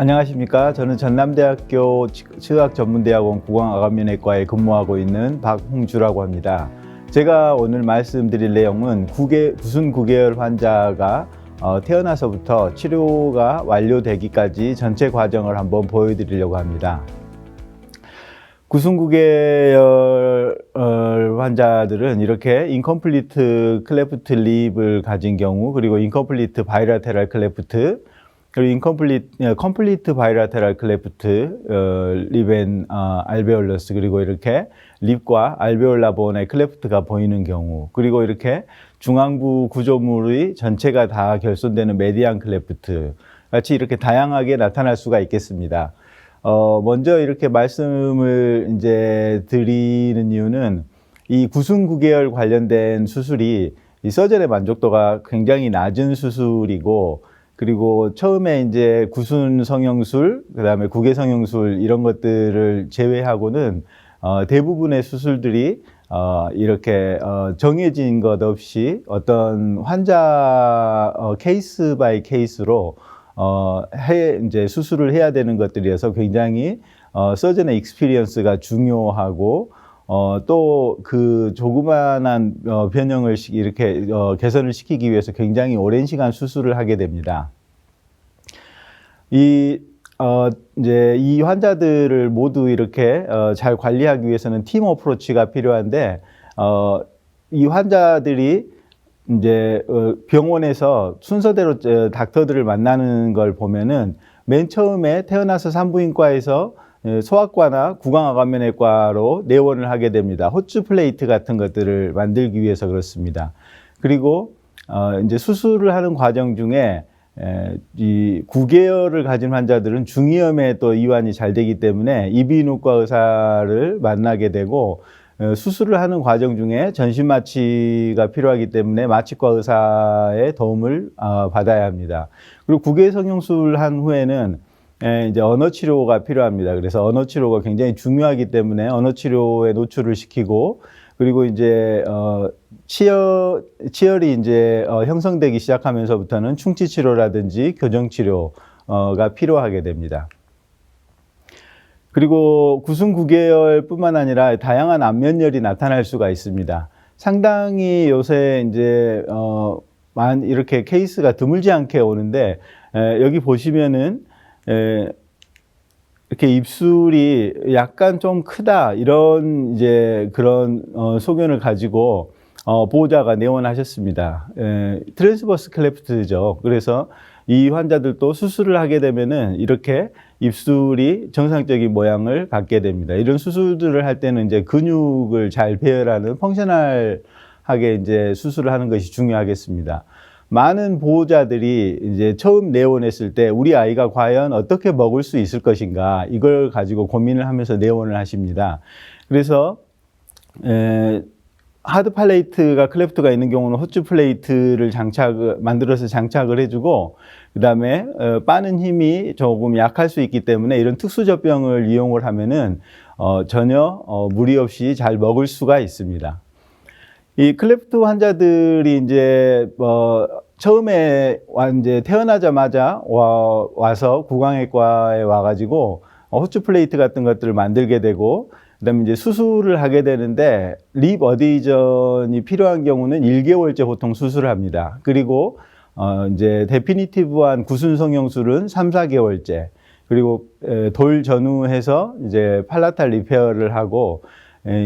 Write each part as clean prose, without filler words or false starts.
안녕하십니까. 저는 전남대학교 치의학전문대학원 구강암면외과에 근무하고 있는 박홍주라고 합니다. 제가 오늘 말씀드릴 내용은 구순 9개월 환자가 태어나서부터 치료가 완료되기까지 전체 과정을 한번 보여드리려고 합니다. 구순 9개월 환자들은 이렇게 인컴플리트 클레프트 립을 가진 경우, 그리고 인컴플리트 바이라테럴 클레프트, 그리고 컴플리트 바이라테럴 클레프트, 립앤 알베올러스, 그리고 이렇게 립과 알베올라 본의 클레프트가 보이는 경우, 그리고 이렇게 중앙부 구조물의 전체가 다 결손되는 메디안 클레프트 같이 이렇게 다양하게 나타날 수가 있겠습니다. 먼저 이렇게 말씀을 이제 드리는 이유는 이 구순 9개월 관련된 수술이 이 서전의 만족도가 굉장히 낮은 수술이고, 그리고 처음에 이제 구순 성형술, 그 다음에 구개 성형술 이런 것들을 제외하고는 대부분의 수술들이 이렇게 정해진 것 없이 어떤 환자 케이스 바이 케이스로 이제 수술을 해야 되는 것들이어서 굉장히 서전의 익스피리언스가 중요하고, 또 그 조그만한 변형을 이렇게 개선을 시키기 위해서 굉장히 오랜 시간 수술을 하게 됩니다. 이제 이 환자들을 모두 이렇게 잘 관리하기 위해서는 팀 어프로치가 필요한데, 이 환자들이 이제 병원에서 순서대로 닥터들을 만나는 걸 보면은 맨 처음에 태어나서 산부인과에서 소아과나 구강암면외과로 내원을 하게 됩니다. 호추 플레이트 같은 것들을 만들기 위해서 그렇습니다. 그리고 이제 수술을 하는 과정 중에 이 9개월을 가진 환자들은 중이염에 또 이완이 잘 되기 때문에 이비인후과 의사를 만나게 되고, 수술을 하는 과정 중에 전신 마취가 필요하기 때문에 마취과 의사의 도움을 받아야 합니다. 그리고 구개 성형술 한 후에는 이제 언어 치료가 필요합니다. 그래서 언어 치료가 굉장히 중요하기 때문에 언어 치료에 노출을 시키고, 그리고 이제 치열이 이제 형성되기 시작하면서부터는 충치 치료라든지 교정 치료가 필요하게 됩니다. 그리고 구순 9개월 뿐만 아니라 다양한 안면열이 나타날 수가 있습니다. 상당히 요새 이제 이렇게 케이스가 드물지 않게 오는데, 여기 보시면은 이렇게 입술이 약간 좀 크다, 이런 이제 그런 소견을 가지고 보호자가 내원하셨습니다. 트랜스버스 클레프트죠. 그래서 이 환자들도 수술을 하게 되면은 이렇게 입술이 정상적인 모양을 갖게 됩니다. 이런 수술들을 할 때는 이제 근육을 잘 배열하는 펑셔널하게 이제 수술을 하는 것이 중요하겠습니다. 많은 보호자들이 이제 처음 내원했을 때 우리 아이가 과연 어떻게 먹을 수 있을 것인가, 이걸 가지고 고민을 하면서 내원을 하십니다. 그래서 하드 플레이트가 클레프트가 있는 경우는 호추 플레이트를 만들어서 장착을 해주고, 그 다음에 빠는 힘이 조금 약할 수 있기 때문에 이런 특수 젖병을 이용을 하면은 전혀 무리 없이 잘 먹을 수가 있습니다. 이 클레프트 환자들이 이제 처음에 이제 태어나자마자 와서 구강외과에 와가지고 호추 플레이트 같은 것들을 만들게 되고, 그다음에 이제 수술을 하게 되는데, 립 어디전이 필요한 경우는 1개월째 보통 수술을 합니다. 그리고 이제 데피니티브한 구순 성형술은 3-4개월째, 그리고 돌 전후해서 이제 팔라탈 리페어를 하고,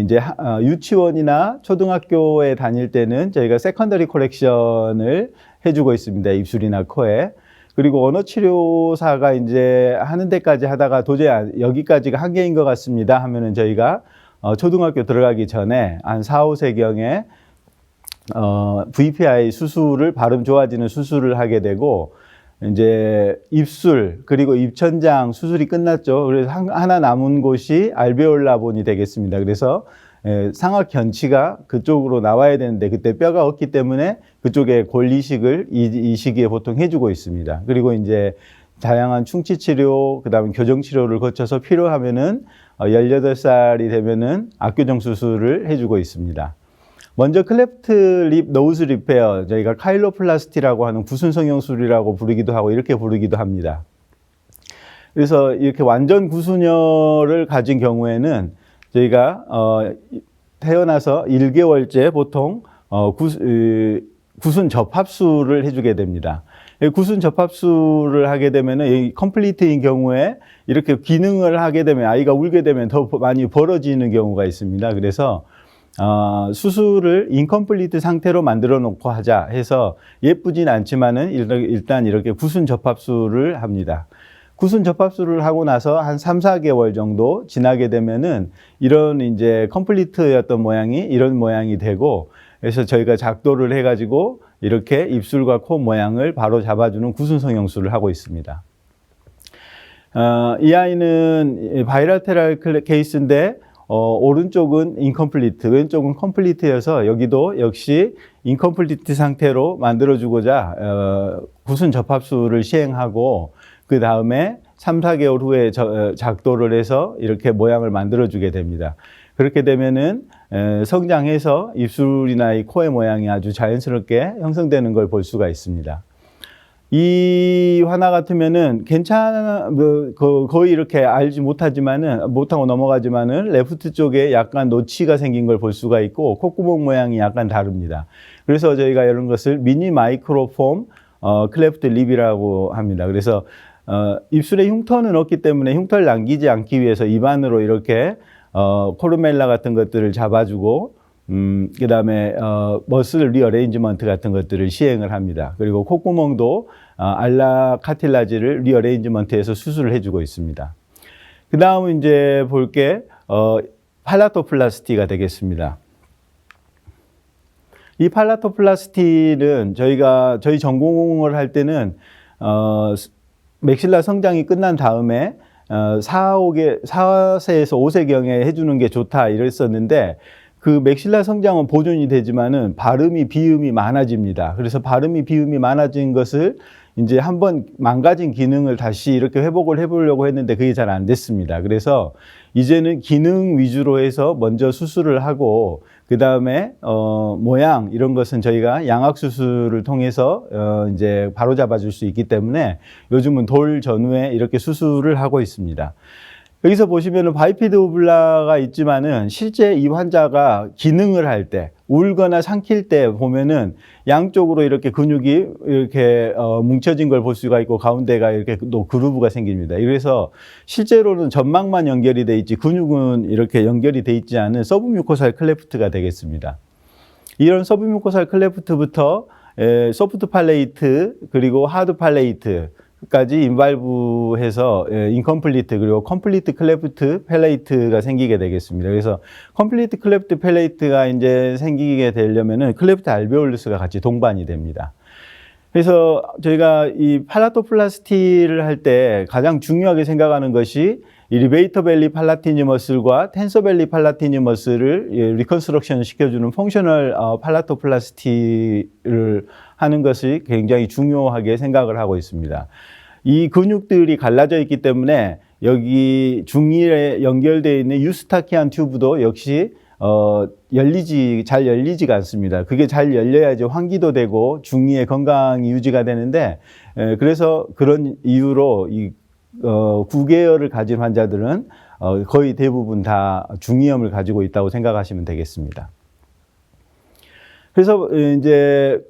이제 유치원이나 초등학교에 다닐 때는 저희가 세컨더리 코렉션을 해주고 있습니다. 입술이나 코에. 그리고 언어치료사가 이제 하는 데까지 하다가 도저히 여기까지가 한계인 것 같습니다 하면은 저희가 초등학교 들어가기 전에 한 4-5세경에 VPI 수술을, 발음 좋아지는 수술을 하게 되고, 이제 입술 그리고 입천장 수술이 끝났죠. 그래서 하나 남은 곳이 알베올라 본이 되겠습니다. 그래서 상악 견치가 그쪽으로 나와야 되는데 그때 뼈가 없기 때문에 그쪽에 골 이식을 이 시기에 보통 해주고 있습니다. 그리고 이제 다양한 충치 치료, 그다음에 교정 치료를 거쳐서 필요하면은 18살이 되면은 악교정 수술을 해주고 있습니다. 먼저 클레프트 립 노즈 리페어, 저희가 카일로플라스티라고 하는 구순 성형술이라고 부르기도 하고 이렇게 부르기도 합니다. 그래서 이렇게 완전 구순혈을 가진 경우에는 저희가 태어나서 1개월째 보통 구순 접합술을 해주게 됩니다. 구순 접합술을 하게 되면은 이 컴플리트인 경우에 이렇게 기능을 하게 되면 아이가 울게 되면 더 많이 벌어지는 경우가 있습니다. 그래서 수술을 인컴플리트 상태로 만들어 놓고 하자 해서 예쁘진 않지만은 일단 이렇게 구순 접합술을 합니다. 구순 접합술을 하고 나서 한 3, 4개월 정도 지나게 되면은 이런 이제 컴플리트였던 모양이 이런 모양이 되고, 그래서 저희가 작도를 해가지고 이렇게 입술과 코 모양을 바로 잡아주는 구순 성형술을 하고 있습니다. 이 아이는 바이라테랄 케이스인데 오른쪽은 인컴플리트, 왼쪽은 컴플리트여서 여기도 역시 인컴플리트 상태로 만들어주고자 구순 접합술을 시행하고 그 다음에 3, 4개월 후에 작도를 해서 이렇게 모양을 만들어주게 됩니다. 그렇게 되면은 성장해서 입술이나 이 코의 모양이 아주 자연스럽게 형성되는 걸 볼 수가 있습니다. 이 화나 같으면은 거의 이렇게 알지 못하고 넘어가지만은 레프트 쪽에 약간 노치가 생긴 걸 볼 수가 있고 콧구멍 모양이 약간 다릅니다. 그래서 저희가 이런 것을 미니 마이크로폼 클레프트 립이라고 합니다. 그래서 입술에 흉터는 없기 때문에 흉터를 남기지 않기 위해서 입안으로 이렇게 코르멜라 같은 것들을 잡아주고 그 다음에 머슬 리어레인지먼트 같은 것들을 시행을 합니다. 그리고 콧구멍도 알라 카틸라지를 리어레인지먼트해서 수술을 해주고 있습니다. 그 다음 이제 볼 게 팔라토플라스티가 되겠습니다. 이 팔라토플라스티는 저희 전공을 할 때는 맥실라 성장이 끝난 다음에 4세에서 5세경에 해주는 게 좋다 이랬었는데, 그 맥실라 성장은 보존이 되지만은 발음이 비음이 많아집니다. 그래서 발음이 비음이 많아진 것을 이제 한번 망가진 기능을 다시 이렇게 회복을 해보려고 했는데 그게 잘 안 됐습니다. 그래서 이제는 기능 위주로 해서 먼저 수술을 하고 그 다음에 모양 이런 것은 저희가 양악 수술을 통해서 이제 바로 잡아줄 수 있기 때문에 요즘은 돌 전후에 이렇게 수술을 하고 있습니다. 여기서 보시면은 바이피드 오블라가 있지만은 실제 이 환자가 기능을 할 때, 울거나 삼킬 때 보면은 양쪽으로 이렇게 근육이 이렇게 뭉쳐진 걸 볼 수가 있고 가운데가 이렇게 또 그루브가 생깁니다. 그래서 실제로는 점막만 연결이 돼 있지 근육은 이렇게 연결이 돼 있지 않은 서브뮤코살 클레프트가 되겠습니다. 이런 서브뮤코살 클레프트부터 소프트 팔레이트 그리고 하드 팔레이트 까지 인발브해서 인컴플리트 그리고 컴플리트 클레프트 펠레이트가 생기게 되겠습니다. 그래서 컴플리트 클레프트 펠레이트가 이제 생기게 되려면은 클레프트 알베올루스가 같이 동반이 됩니다. 그래서 저희가 이 팔라토플라스티를 할 때 가장 중요하게 생각하는 것이 이 리베이터 벨리 팔라티니 머슬과 텐서 벨리 팔라티니 머슬을 리컨스트럭션 시켜주는 펑셔널 팔라토플라스티를 하는 것이 굉장히 중요하게 생각을 하고 있습니다. 이 근육들이 갈라져 있기 때문에 여기 중위에 연결되어 있는 유스타키안 튜브도 역시 잘 열리지가 않습니다. 그게 잘 열려야지 환기도 되고 중위의 건강이 유지가 되는데, 그래서 그런 이유로 이 구개열을 가진 환자들은 거의 대부분 다 중이염을 가지고 있다고 생각하시면 되겠습니다. 그래서 이제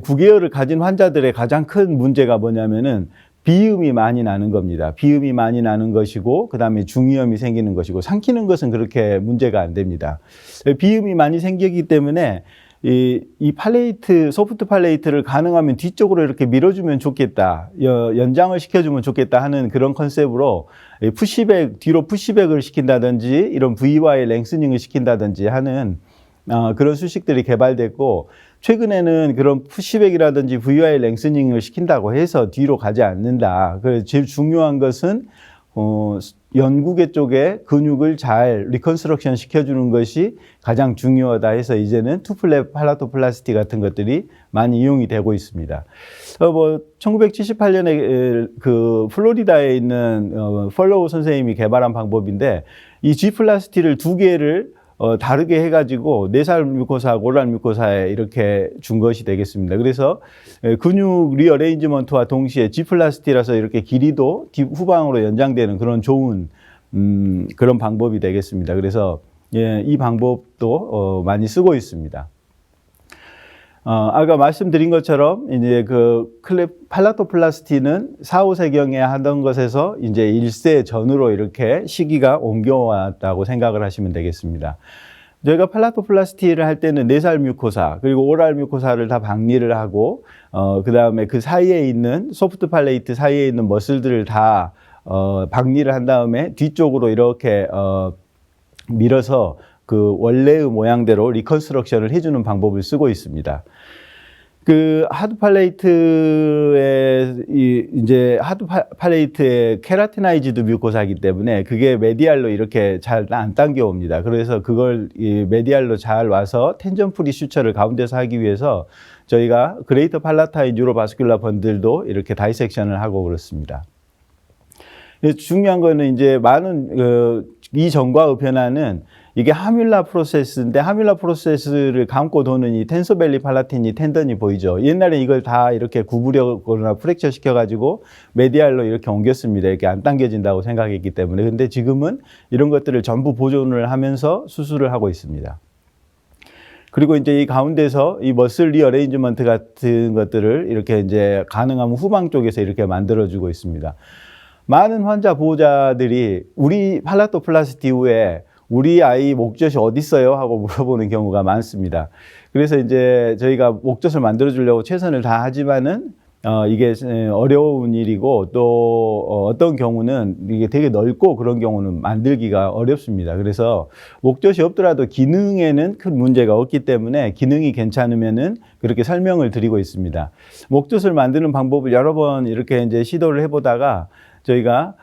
구개열을 가진 환자들의 가장 큰 문제가 뭐냐면은 비음이 많이 나는 겁니다. 비음이 많이 나는 것이고 그다음에 중이염이 생기는 것이고 삼키는 것은 그렇게 문제가 안 됩니다. 비음이 많이 생기기 때문에 이 팔레이트, 소프트 팔레이트를 가능하면 뒤쪽으로 이렇게 밀어주면 좋겠다, 연장을 시켜주면 좋겠다 하는 그런 컨셉으로 푸시백, 뒤로 푸시백을 시킨다든지 이런 VY 랭스닝을 시킨다든지 하는 그런 수식들이 개발됐고, 최근에는 그런 푸시백이라든지 VY 랭스닝을 시킨다고 해서 뒤로 가지 않는다. 그래서 제일 중요한 것은 연구계 쪽에 근육을 잘 리컨스트럭션 시켜주는 것이 가장 중요하다 해서 이제는 투플랩 팔라토플라스티 같은 것들이 많이 이용이 되고 있습니다. 1978년에 그 플로리다에 있는 펄로우 선생님이 개발한 방법인데, 이 G플라스티를 2개를 다르게 해가지고 내살 뮤코사하고 오랄 뮤코사에 이렇게 준 것이 되겠습니다. 그래서 근육 리어레인지먼트와 동시에 지플라스티라서 이렇게 길이도 후방으로 연장되는 그런 좋은 그런 방법이 되겠습니다. 그래서 예, 이 방법도 많이 쓰고 있습니다. 아까 말씀드린 것처럼 이제 그 팔라토플라스티는 4, 5세경에 하던 것에서 이제 1세 전으로 이렇게 시기가 옮겨왔다고 생각을 하시면 되겠습니다. 저희가 팔라토플라스티를 할 때는 내살 뮤코사 그리고 오랄 뮤코사를 다 박리를 하고 그 다음에 그 사이에 있는 소프트 팔레이트 사이에 있는 머슬들을 다 박리를 한 다음에 뒤쪽으로 이렇게 밀어서 그 원래의 모양대로 리컨스트럭션을 해주는 방법을 쓰고 있습니다. 그 하드 팔레이트의 이제 하드 팔레이트의 케라티나이즈드 뮤코사이기 때문에 그게 메디알로 이렇게 잘 안 당겨옵니다. 그래서 그걸 이 메디알로 잘 와서 텐전 프리 슈처를 가운데서 하기 위해서 저희가 그레이터 팔라타인 뉴로바스큘라 번들도 이렇게 다이섹션을 하고 그렇습니다. 중요한 거는 이제 많은 이 전과의 변화는 이게 하뮬라 프로세스인데 하뮬라 프로세스를 감고 도는 이 텐소벨리 팔라티니 텐던이 보이죠. 옛날에 이걸 다 이렇게 구부려거나 프랙처 시켜가지고 메디알로 이렇게 옮겼습니다. 이렇게 안 당겨진다고 생각했기 때문에. 근데 지금은 이런 것들을 전부 보존을 하면서 수술을 하고 있습니다. 그리고 이제 이 가운데서 이 머슬 리어레인지먼트 같은 것들을 이렇게 이제 가능하면 후방 쪽에서 이렇게 만들어주고 있습니다. 많은 환자 보호자들이 우리 팔라토플라스티 후에 우리 아이 목젖이 어디 있어요? 하고 물어보는 경우가 많습니다. 그래서 이제 저희가 목젖을 만들어 주려고 최선을 다하지만은 이게 어려운 일이고 또 어떤 경우는 이게 되게 넓고 그런 경우는 만들기가 어렵습니다. 그래서 목젖이 없더라도 기능에는 큰 문제가 없기 때문에 기능이 괜찮으면은 그렇게 설명을 드리고 있습니다. 목젖을 만드는 방법을 여러 번 이렇게 이제 시도를 해보다가 저희가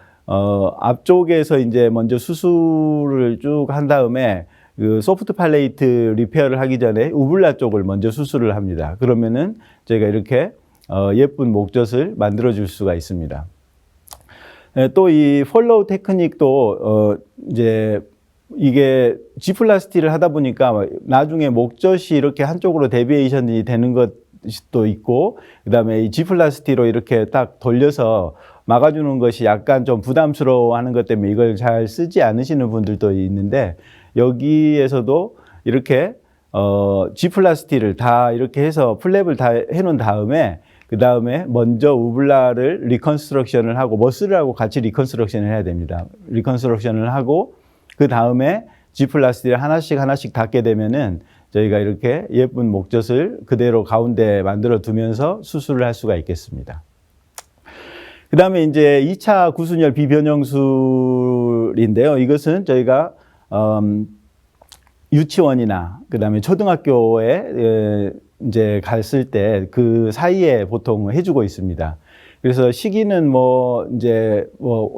앞쪽에서 이제 먼저 수술을 쭉 한 다음에 그 소프트 팔레이트 리페어를 하기 전에 우블라 쪽을 먼저 수술을 합니다. 그러면은 저희가 이렇게 예쁜 목젖을 만들어 줄 수가 있습니다. 또 이 폴로우 테크닉도 이제 이게 지플라스티를 하다 보니까 나중에 목젖이 이렇게 한쪽으로 데비에이션이 되는 것도 있고 그다음에 이 지플라스티로 이렇게 딱 돌려서 막아주는 것이 약간 좀 부담스러워하는 것 때문에 이걸 잘 쓰지 않으시는 분들도 있는데 여기에서도 이렇게 G플라스티를 다 이렇게 해서 플랩을 다 해놓은 다음에 그 다음에 먼저 우블라를 리컨스트럭션을 하고 머슬하고 같이 리컨스트럭션을 해야 됩니다. 리컨스트럭션을 하고 그 다음에 G플라스티를 하나씩 닫게 되면은 저희가 이렇게 예쁜 목젖을 그대로 가운데 만들어 두면서 수술을 할 수가 있겠습니다. 그 다음에 이제 2차 구순혈 비변형술인데요. 이것은 저희가 유치원이나 그 다음에 초등학교에 이제 갔을 때 그 사이에 보통 해주고 있습니다. 그래서 시기는 이제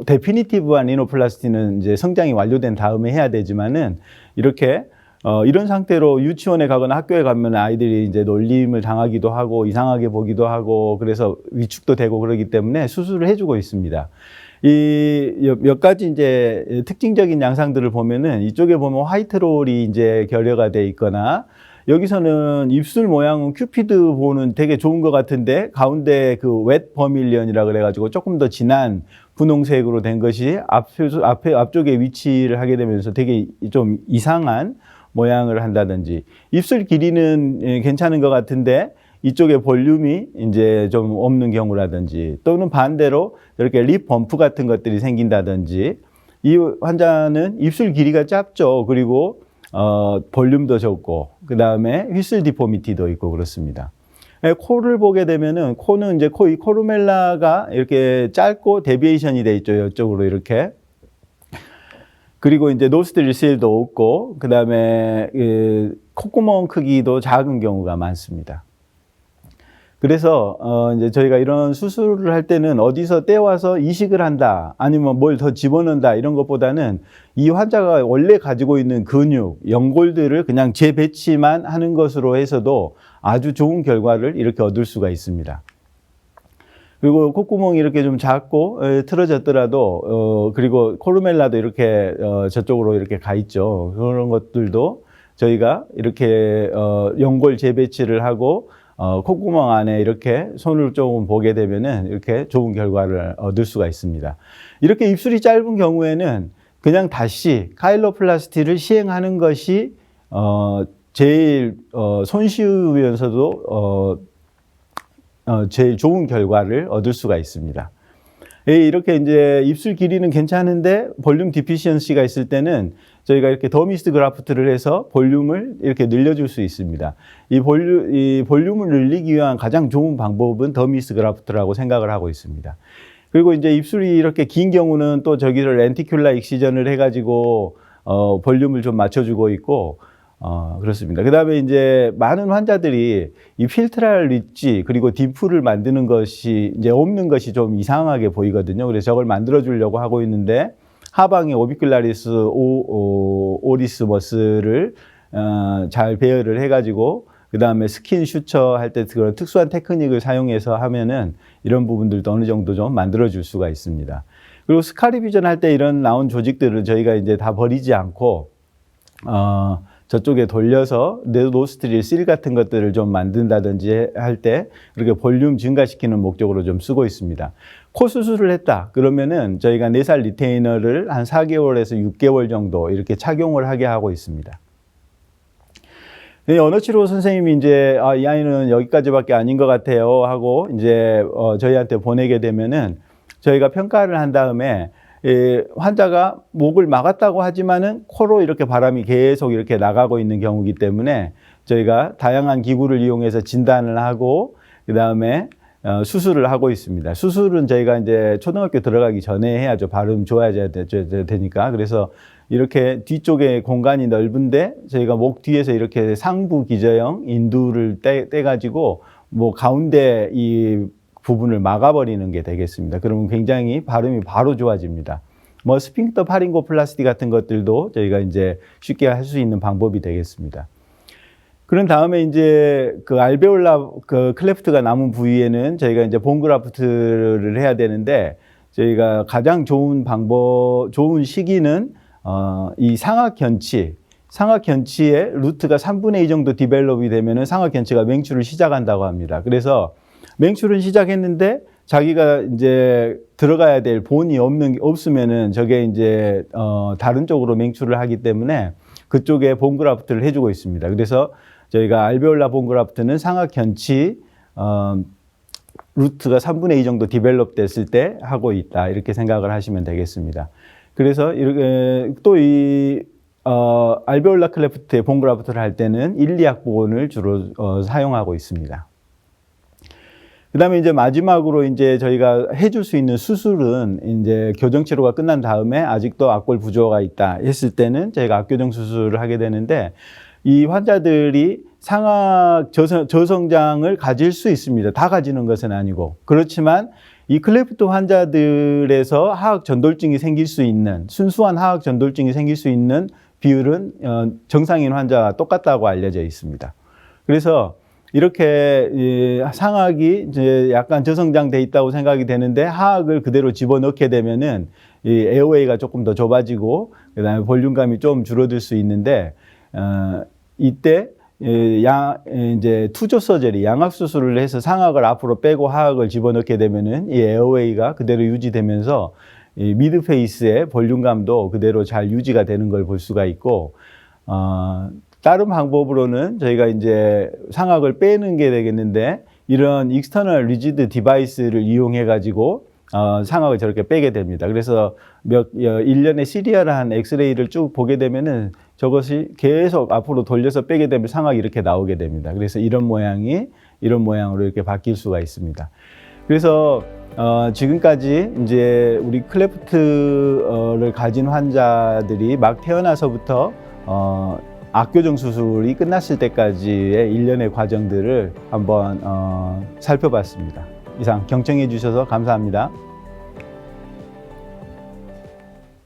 데피니티브한 리노플라스티는 이제 성장이 완료된 다음에 해야 되지만은 이렇게 이런 상태로 유치원에 가거나 학교에 가면 아이들이 이제 놀림을 당하기도 하고 이상하게 보기도 하고 그래서 위축도 되고 그러기 때문에 수술을 해주고 있습니다. 이 몇 가지 이제 특징적인 양상들을 보면은 이쪽에 보면 화이트롤이 이제 결여가 돼 있거나 여기서는 입술 모양은 큐피드 보는 되게 좋은 것 같은데 가운데 그 웻 버밀리언이라 그래가지고 조금 더 진한 분홍색으로 된 것이 앞쪽에 위치를 하게 되면서 되게 좀 이상한 모양을 한다든지 입술 길이는 괜찮은 것 같은데 이쪽에 볼륨이 이제 좀 없는 경우라든지 또는 반대로 이렇게 립 범프 같은 것들이 생긴다든지 이 환자는 입술 길이가 짧죠. 그리고 볼륨도 적고 그 다음에 휘슬 디포미티도 있고 그렇습니다. 코를 보게 되면은 코는 이제 이 코루멜라가 이렇게 짧고 데비에이션이 돼 있죠. 이쪽으로 이렇게. 그리고 이제 노스트릴 실도 없고 그 다음에 콧구멍 크기도 작은 경우가 많습니다. 그래서 이제 저희가 이런 수술을 할 때는 어디서 떼와서 이식을 한다 아니면 뭘 더 집어넣는다 이런 것보다는 이 환자가 원래 가지고 있는 근육, 연골들을 그냥 재배치만 하는 것으로 해서도 아주 좋은 결과를 이렇게 얻을 수가 있습니다. 그리고 콧구멍이 이렇게 좀 작고 틀어졌더라도 그리고 코르멜라도 이렇게 저쪽으로 이렇게 가 있죠. 그런 것들도 저희가 이렇게 연골 재배치를 하고 콧구멍 안에 이렇게 손을 조금 보게 되면은 이렇게 좋은 결과를 얻을 수가 있습니다. 이렇게 입술이 짧은 경우에는 그냥 다시 카일로플라스티를 시행하는 것이 제일 손쉬우면서도 제일 좋은 결과를 얻을 수가 있습니다. 이렇게 이제 입술 길이는 괜찮은데 볼륨 디피시언시가 있을 때는 저희가 이렇게 더미스트 그라프트를 해서 볼륨을 이렇게 늘려줄 수 있습니다. 이 볼륨을 늘리기 위한 가장 좋은 방법은 더미스트 그라프트라고 생각을 하고 있습니다. 그리고 이제 입술이 이렇게 긴 경우는 또 저기를 렌티큘라 익시전을 해가지고 볼륨을 좀 맞춰주고 있고 그렇습니다. 그 다음에 이제 많은 환자들이 이 필트랄 리지 그리고 딤플을 만드는 것이 이제 없는 것이 좀 이상하게 보이거든요. 그래서 저걸 만들어 주려고 하고 있는데 하방에 오비큘라리스 오리스머스를 잘 배열을 해가지고 그 다음에 스킨 슈처 할 때 그런 특수한 테크닉을 사용해서 하면은 이런 부분들도 어느 정도 좀 만들어 줄 수가 있습니다. 그리고 스카리비전 할 때 이런 나온 조직들을 저희가 이제 다 버리지 않고 저쪽에 돌려서 노스트릴 실 같은 것들을 좀 만든다든지 할 때 이렇게 볼륨 증가시키는 목적으로 좀 쓰고 있습니다. 코 수술을 했다 그러면은 저희가 내살 리테이너를 한 4개월에서 6개월 정도 이렇게 착용을 하게 하고 있습니다. 언어치료 선생님이 이제 이 아이는 여기까지밖에 아닌 것 같아요 하고 이제 저희한테 보내게 되면은 저희가 평가를 한 다음에 환자가 목을 막았다고 하지만은 코로 이렇게 바람이 계속 이렇게 나가고 있는 경우이기 때문에 저희가 다양한 기구를 이용해서 진단을 하고 그 다음에 수술을 하고 있습니다. 수술은 저희가 이제 초등학교 들어가기 전에 해야죠. 발음 좋아져야 되니까. 그래서 이렇게 뒤쪽에 공간이 넓은데 저희가 목 뒤에서 이렇게 상부 기저형 인두를 떼가지고 뭐 가운데 이 부분을 막아버리는 게 되겠습니다. 그러면 굉장히 발음이 바로 좋아집니다. 뭐 스핑크터 파링고플라스티 같은 것들도 저희가 이제 쉽게 할 수 있는 방법이 되겠습니다. 그런 다음에 이제 그 알베올라 그 클레프트가 남은 부위에는 저희가 이제 본그라프트를 해야 되는데 저희가 가장 좋은 좋은 시기는 이 상악견치의 루트가 3분의 2 정도 디벨롭이 되면은 상악견치가 맹출을 시작한다고 합니다. 그래서 맹출은 시작했는데 자기가 이제 들어가야 될 본이 없으면은 저게 이제 다른 쪽으로 맹출을 하기 때문에 그쪽에 본그라프트를 해주고 있습니다. 그래서 저희가 알베올라 본그라프트는 상악견치 루트가 3분의 2 정도 디벨롭 됐을 때 하고 있다 이렇게 생각을 하시면 되겠습니다. 그래서 이렇게 또 이 알베올라 클레프트의 본그라프트를 할 때는 1, 2학번을 주로 사용하고 있습니다. 그 다음에 이제 마지막으로 이제 저희가 해줄 수 있는 수술은 이제 교정 치료가 끝난 다음에 아직도 악골 부조가 있다 했을 때는 저희가 악교정 수술을 하게 되는데 이 환자들이 상악 저성장을 가질 수 있습니다. 다 가지는 것은 아니고. 그렇지만 이 클레프트 환자들에서 하악 전돌증이 생길 수 있는 순수한 하악 전돌증이 생길 수 있는 비율은 정상인 환자와 똑같다고 알려져 있습니다. 그래서 이렇게 상악이 이제 약간 저성장돼 있다고 생각이 되는데 하악을 그대로 집어넣게 되면은 이 에어웨이가 조금 더 좁아지고 그다음에 볼륨감이 좀 줄어들 수 있는데 이때 이제 투조 서저리 양악 수술을 해서 상악을 앞으로 빼고 하악을 집어넣게 되면은 이 에어웨이가 그대로 유지되면서 이 미드 페이스의 볼륨감도 그대로 잘 유지가 되는 걸 볼 수가 있고 다른 방법으로는 저희가 이제 상악을 빼는 게 되겠는데 이런 익스터널 리지드 디바이스를 이용해 가지고 상악을 저렇게 빼게 됩니다. 그래서 1년의 시리얼한 엑스레이를 쭉 보게 되면은 저것이 계속 앞으로 돌려서 빼게 되면 상악이 이렇게 나오게 됩니다. 그래서 이런 모양이 이런 모양으로 이렇게 바뀔 수가 있습니다. 그래서 지금까지 이제 우리 클레프트를 가진 환자들이 막 태어나서부터 악교정 수술이 끝났을 때까지의 일련의 과정들을 한번 살펴봤습니다. 이상 경청해 주셔서 감사합니다.